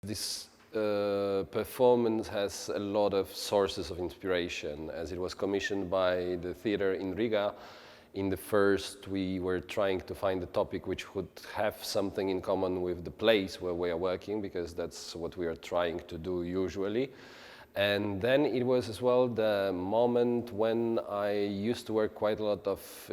This performance has a lot of sources of inspiration, as it was commissioned by the theater in Riga. In the first, we were trying to find a topic which would have something in common with the place where we are working, because that's what we are trying to do usually. And then it was as well the moment when I used to work quite a lot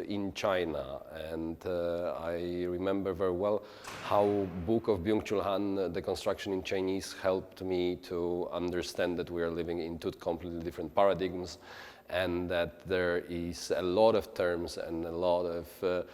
in China, and I remember very well how book of Byung-Chul Han, The Construction in Chinese, helped me to understand that we are living in two completely different paradigms, and that there is a lot of terms and a lot of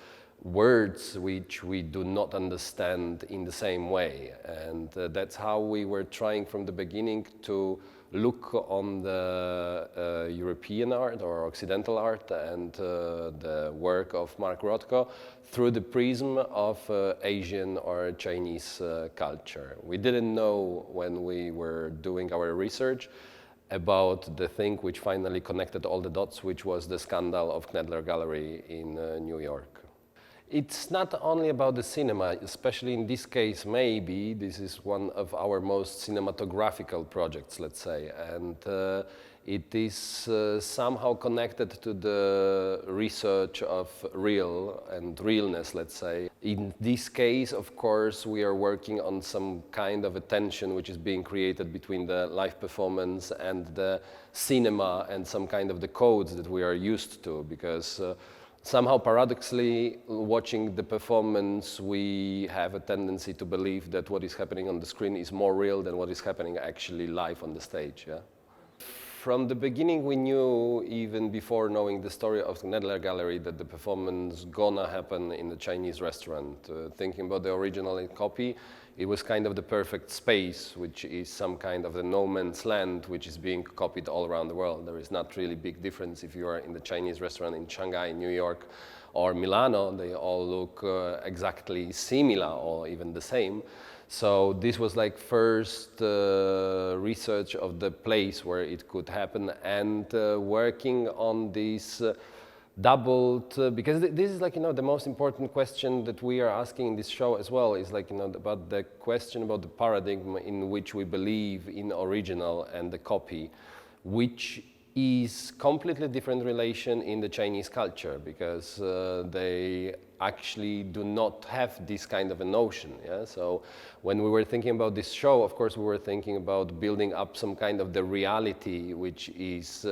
words which we do not understand in the same way. And that's how we were trying from the beginning to look on the European art or Occidental art and the work of Mark Rothko through the prism of Asian or Chinese culture. We didn't know when we were doing our research about the thing which finally connected all the dots, which was the scandal of Knedler Gallery in New York. It's not only about the cinema, especially in this case, maybe this is one of our most cinematographical projects, let's say, and it is somehow connected to the research of real and realness, let's say. In this case, of course, we are working on some kind of a tension which is being created between the live performance and the cinema and some kind of the codes that we are used to, because somehow paradoxically, watching the performance, we have a tendency to believe that what is happening on the screen is more real than what is happening actually live on the stage. Yeah? From the beginning, we knew, even before knowing the story of the Knedler Gallery, that the performance gonna happen in the Chinese restaurant. Thinking about the original copy, it was kind of the perfect space, which is some kind of the no man's land, which is being copied all around the world. There is not really big difference if you are in the Chinese restaurant in Shanghai, New York, or Milano. They all look exactly similar or even the same. So this was like first research of the place where it could happen, and working on this doubled, because this is like, you know, the most important question that we are asking in this show as well, is like, you know, about the question about the paradigm in which we believe in original and the copy, which is completely different relation in the Chinese culture, because they actually do not have this kind of a notion. Yeah? So when we were thinking about this show, of course, we were thinking about building up some kind of the reality which is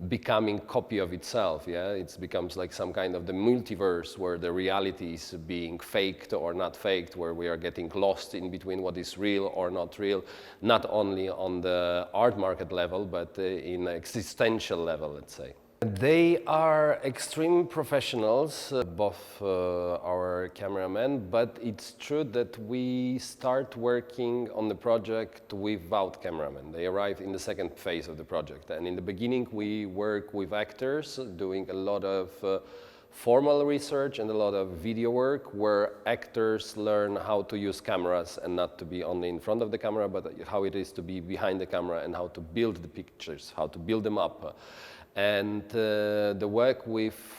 becoming copy of itself. Yeah? It becomes like some kind of the multiverse where the reality is being faked or not faked, where we are getting lost in between what is real or not real, not only on the art market level, but in existential level, let's say. They are extreme professionals, both our cameramen, but it's true that we start working on the project without cameramen. They arrive in the second phase of the project, and in the beginning we work with actors, doing a lot of formal research and a lot of video work, where actors learn how to use cameras and not to be only in front of the camera, but how it is to be behind the camera and how to build the pictures, how to build them up. And the work with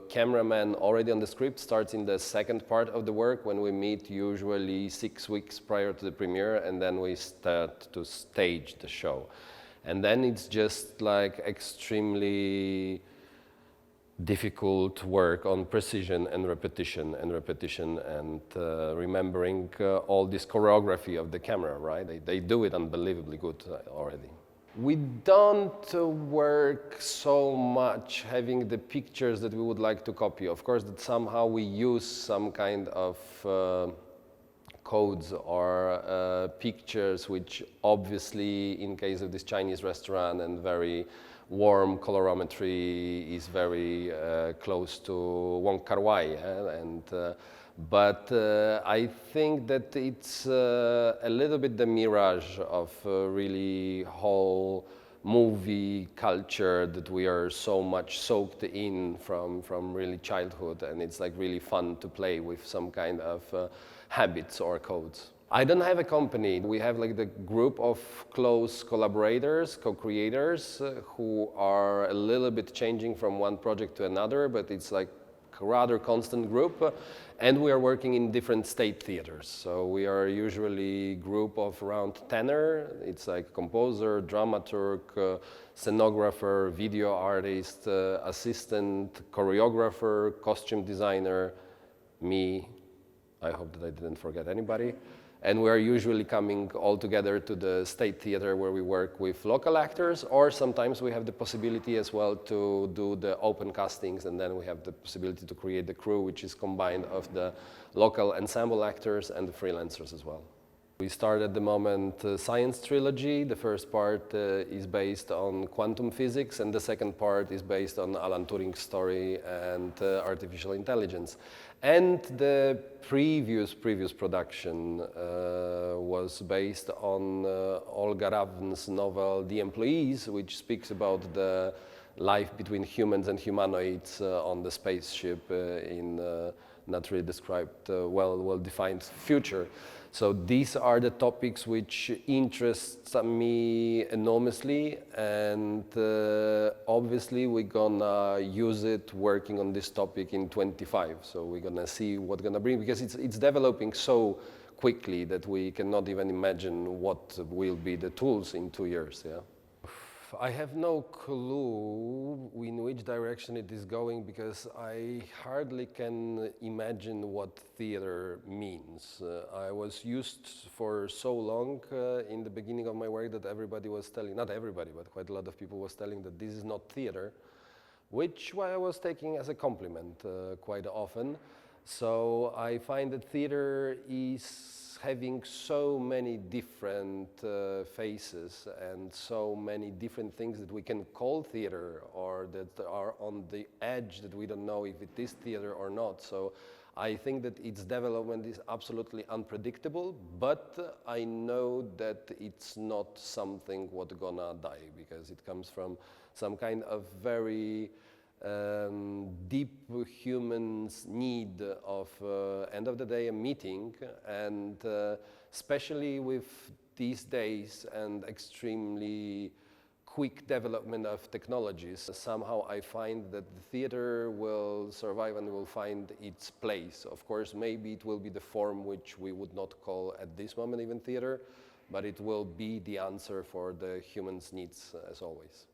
cameramen already on the script starts in the second part of the work, when we meet usually 6 weeks prior to the premiere, and then we start to stage the show. And then it's just like extremely difficult work on precision and repetition and remembering all this choreography of the camera, right? They do it unbelievably good already. We don't work so much having the pictures that we would like to copy. Of course, that somehow we use some kind of codes or pictures, which obviously, in case of this Chinese restaurant and very warm colorimetry, is very close to Wong Kar-wai, but I think that it's a little bit the mirage of really whole movie culture that we are so much soaked in from really childhood, and it's like really fun to play with some kind of habits or codes. I don't have a company. We have like the group of close collaborators, co-creators, who are a little bit changing from one project to another, but it's like rather constant group, and we are working in different state theaters. So we are usually a group of around tenor. It's like composer, dramaturg, scenographer, video artist, assistant, choreographer, costume designer, me. I hope that I didn't forget anybody. And we are usually coming all together to the State Theater where we work with local actors, or sometimes we have the possibility as well to do the open castings, and then we have the possibility to create the crew, which is combined of the local ensemble actors and the freelancers as well. We start at the moment science trilogy. The first part is based on quantum physics, and the second part is based on Alan Turing's story and artificial intelligence. And the previous production was based on Olga Ravn's novel The Employees, which speaks about the life between humans and humanoids on the spaceship in not really described, well-defined future. So these are the topics which interest me enormously, and obviously we're gonna use it working on this topic in 25. So we're gonna see what's gonna bring, because it's developing so quickly that we cannot even imagine what will be the tools in 2 years. Yeah. I have no clue in which direction it is going, because I hardly can imagine what theater means. I was used for so long in the beginning of my work that everybody was telling, not everybody, but quite a lot of people was telling that this is not theater, which I was taking as a compliment quite often. So I find that theater is having so many different faces and so many different things that we can call theater, or that are on the edge that we don't know if it is theater or not. So I think that its development is absolutely unpredictable, but I know that it's not something what's gonna die, because it comes from some kind of very deep human's need of, end of the day, a meeting, and especially with these days and extremely quick development of technologies, somehow I find that the theater will survive and will find its place. Of course, maybe it will be the form which we would not call at this moment even theater, but it will be the answer for the human's needs as always.